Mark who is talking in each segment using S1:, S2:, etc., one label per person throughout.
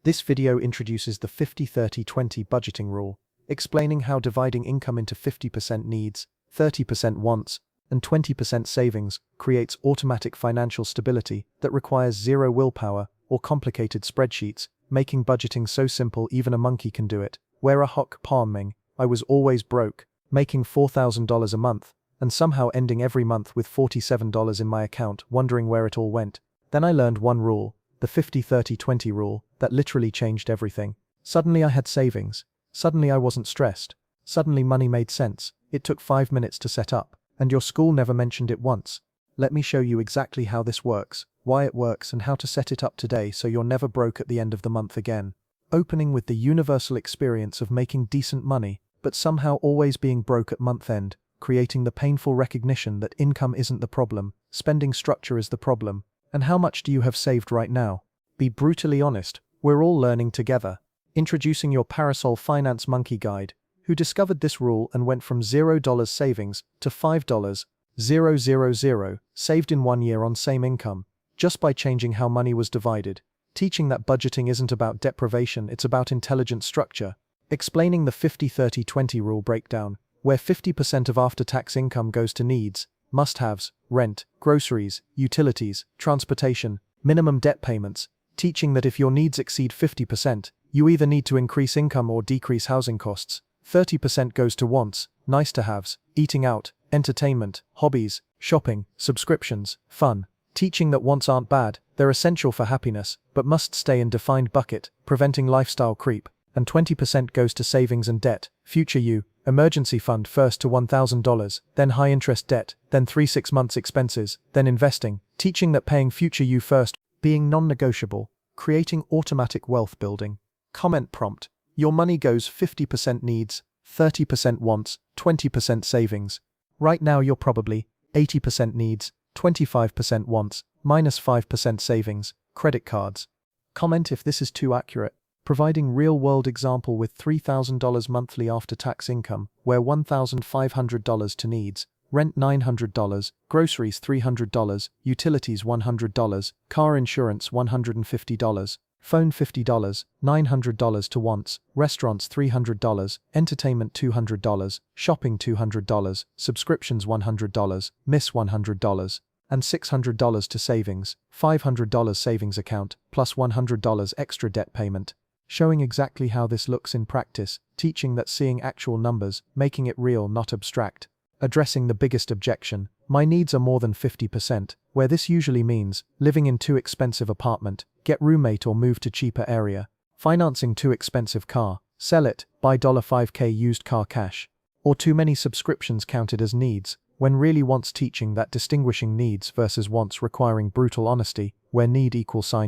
S1: This video introduces the 50-30-20 budgeting rule, explaining how dividing income into 50% needs, 30% wants, and 20% savings creates automatic financial stability that requires zero willpower or complicated spreadsheets, making budgeting so simple even a monkey can do it. Where a hock palming, I was always broke, making $4,000 a month, and somehow ending every month with $47 in my account, wondering where it all went. Then I learned one rule, the 50-30-20 rule, that literally changed everything. Suddenly I had savings. Suddenly I wasn't stressed. Suddenly money made sense. It took 5 minutes to set up, and your school never mentioned it once. Let me show you exactly how this works, why it works, and how to set it up today so you're never broke at the end of the month again. Opening with the universal experience of making decent money, but somehow always being broke at month end, creating the painful recognition that income isn't the problem, spending structure is the problem. And how much do you have saved right now? Be brutally honest, we're all learning together. Introducing your Parasol Finance Monkey Guide, who discovered this rule and went from $0 savings to $5,000 saved in 1 year on same income, just by changing how money was divided, teaching that budgeting isn't about deprivation, it's about intelligent structure, explaining the 50-30-20 rule breakdown, where 50% of after-tax income goes to needs, must-haves, rent, groceries, utilities, transportation, minimum debt payments, teaching that if your needs exceed 50%, you either need to increase income or decrease housing costs. 30% goes to wants, nice-to-haves, eating out, entertainment, hobbies, shopping, subscriptions, fun, teaching that wants aren't bad, they're essential for happiness, but must stay in defined bucket, preventing lifestyle creep. And 20% goes to savings and debt, future you, emergency fund first to $1,000, then high interest debt, then 3-6 months expenses, then investing, teaching that paying future you first, being non-negotiable, creating automatic wealth building. Comment prompt, your money goes 50% needs, 30% wants, 20% savings. Right now you're probably 80% needs, 25% wants, -5% savings, credit cards. Comment if this is too accurate. Providing real-world example with $3,000 monthly after-tax income, where $1,500 to needs, rent $900, groceries $300, utilities $100, car insurance $150, phone $50, $900 to wants, restaurants $300, entertainment $200, shopping $200, subscriptions $100, miss $100, and $600 to savings, $500 savings account, plus $100 extra debt payment. Showing exactly how this looks in practice, teaching that seeing actual numbers, making it real not abstract. Addressing the biggest objection, my needs are more than 50%, where this usually means, living in too expensive apartment, get roommate or move to cheaper area, financing too expensive car, sell it, buy $5K used car cash, or too many subscriptions counted as needs, when really wants teaching that distinguishing needs versus wants requiring brutal honesty, where need =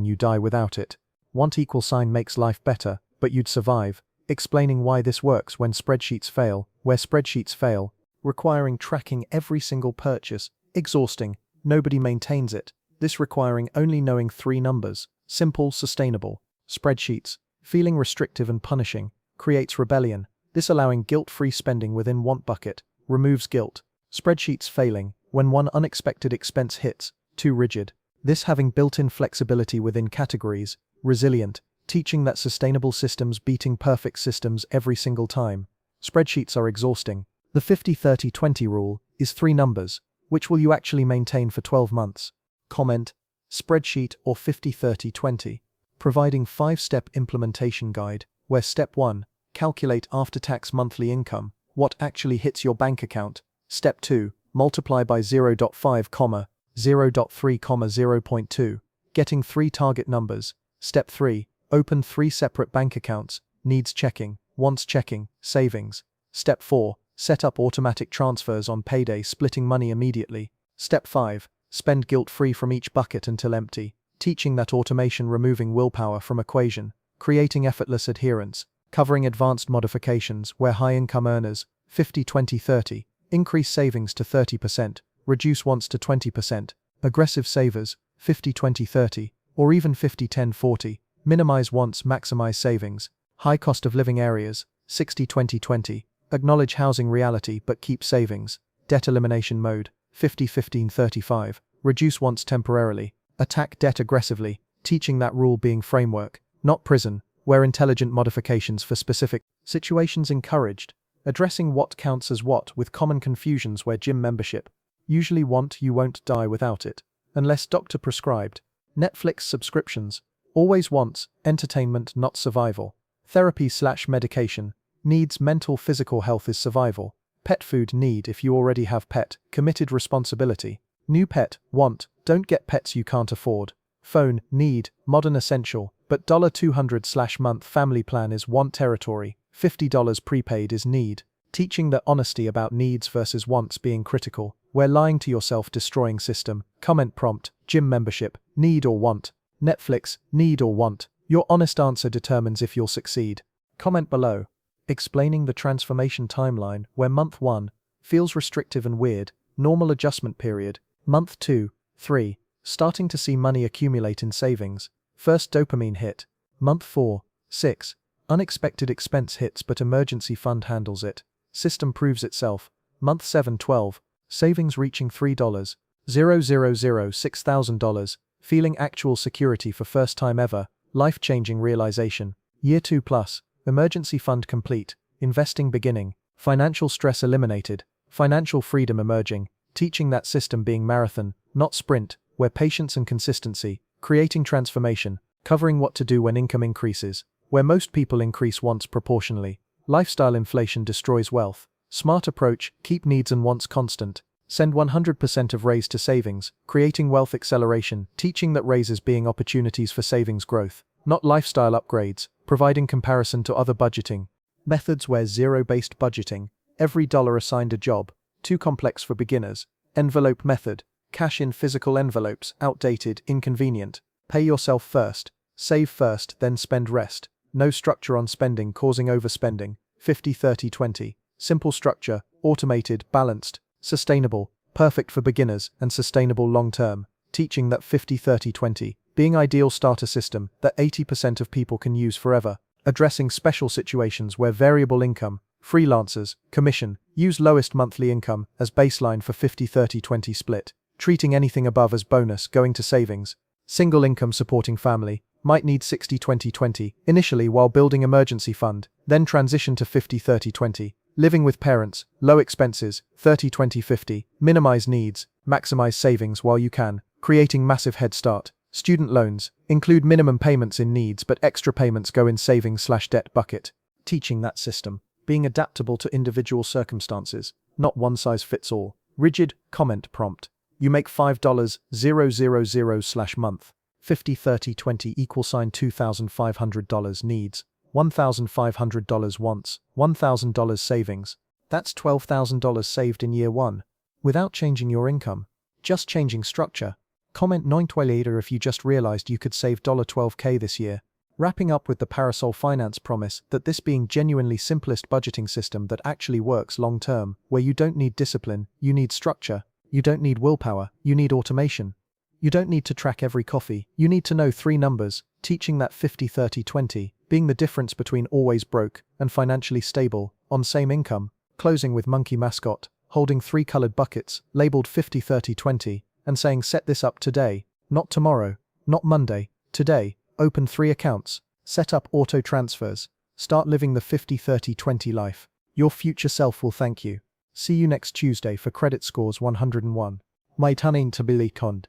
S1: you die without it. Want = makes life better, but you'd survive, explaining why this works when spreadsheets fail, where spreadsheets fail, requiring tracking every single purchase, exhausting, nobody maintains it, this requiring only knowing 3 numbers, simple, sustainable, spreadsheets, feeling restrictive and punishing, creates rebellion, this allowing guilt-free spending within want bucket, removes guilt, spreadsheets failing, when one unexpected expense hits, too rigid, this having built-in flexibility within categories, resilient, teaching that sustainable systems beating perfect systems every single time. Spreadsheets are exhausting. The 50-30-20 rule is 3 numbers. Which will you actually maintain for 12 months? Comment, spreadsheet or 50-30-20. Providing 5-step implementation guide, where step 1, calculate after-tax monthly income, what actually hits your bank account. Step 2, multiply by 0.5, 0.3, 0.2, getting 3 target numbers. Step 3, open 3 separate bank accounts, needs checking, wants checking, savings. Step 4, set up automatic transfers on payday, splitting money immediately. Step 5, spend guilt-free from each bucket until empty, teaching that automation removing willpower from equation, creating effortless adherence, covering advanced modifications where high-income earners, 50-20-30, increase savings to 30%, reduce wants to 20%, aggressive savers, 50-20-30, or even 50-10-40, minimize wants, maximize savings, high cost of living areas, 60-20-20, acknowledge housing reality but keep savings, debt elimination mode, 50-15-35, reduce wants temporarily, attack debt aggressively, teaching that rule being framework, not prison, where intelligent modifications for specific situations encouraged, addressing what counts as what with common confusions where gym membership. Usually want, you won't die without it. Unless doctor prescribed. Netflix subscriptions. Always wants, entertainment not survival. Therapy/medication. Needs mental physical health is survival. Pet food need if you already have pet, committed responsibility. New pet, want, don't get pets you can't afford. Phone, need, modern essential, but $200/month family plan is want territory, $50 prepaid is need. Teaching the honesty about needs versus wants being critical, where lying to yourself destroying system. Comment prompt, gym membership, need or want. Netflix, need or want. Your honest answer determines if you'll succeed. Comment below. Explaining the transformation timeline, where month 1 feels restrictive and weird, normal adjustment period. Month 2, 3, starting to see money accumulate in savings. First dopamine hit. Month 4, 6, unexpected expense hits but emergency fund handles it. System proves itself. Month 7, 12, savings reaching $3,000, $6,000, feeling actual security for first time ever, life-changing realization. Year 2 plus, emergency fund complete, investing beginning, financial stress eliminated, financial freedom emerging, teaching that system being marathon, not sprint, where patience and consistency, creating transformation, covering what to do when income increases, where most people increase wants proportionally, lifestyle inflation destroys wealth, smart approach, keep needs and wants constant, send 100% of raise to savings, creating wealth acceleration, teaching that raises being opportunities for savings growth, not lifestyle upgrades, providing comparison to other budgeting methods where zero-based budgeting, every dollar assigned a job, too complex for beginners, envelope method, cash in physical envelopes, outdated, inconvenient, pay yourself first, save first, then spend rest, no structure on spending causing overspending, 50-30-20, simple structure, automated, balanced, sustainable, perfect for beginners and sustainable long-term, teaching that 50-30-20, being ideal starter system that 80% of people can use forever, addressing special situations where variable income, freelancers, commission, use lowest monthly income as baseline for 50-30-20 split, treating anything above as bonus going to savings, single income supporting family, might need 60-20-20 initially while building emergency fund, then transition to 50-30-20, living with parents, low expenses, 30-20-50, minimize needs, maximize savings while you can, creating massive head start. Student loans, include minimum payments in needs but extra payments go in savings/debt bucket. Teaching that system, being adaptable to individual circumstances, not one size fits all. Rigid, comment prompt. You make $5,000/month. 50-30-20 $2,500 needs, $1,500 wants, $1,000 savings. That's $12,000 saved in year 1. Without changing your income. Just changing structure. Comment 9 later if you just realized you could save $12K this year. Wrapping up with the Parasol Finance promise that this being genuinely simplest budgeting system that actually works long term, where you don't need discipline, you need structure, you don't need willpower, you need automation. You don't need to track every coffee, you need to know 3 numbers, teaching that 50-30-20, being the difference between always broke and financially stable, on same income, closing with monkey mascot, holding 3 colored buckets, labeled 50-30-20, and saying set this up today, not tomorrow, not Monday, today, open 3 accounts, set up auto transfers, start living the 50-30-20 life. Your future self will thank you. See you next Tuesday for credit scores 101. May tanin tabili kond.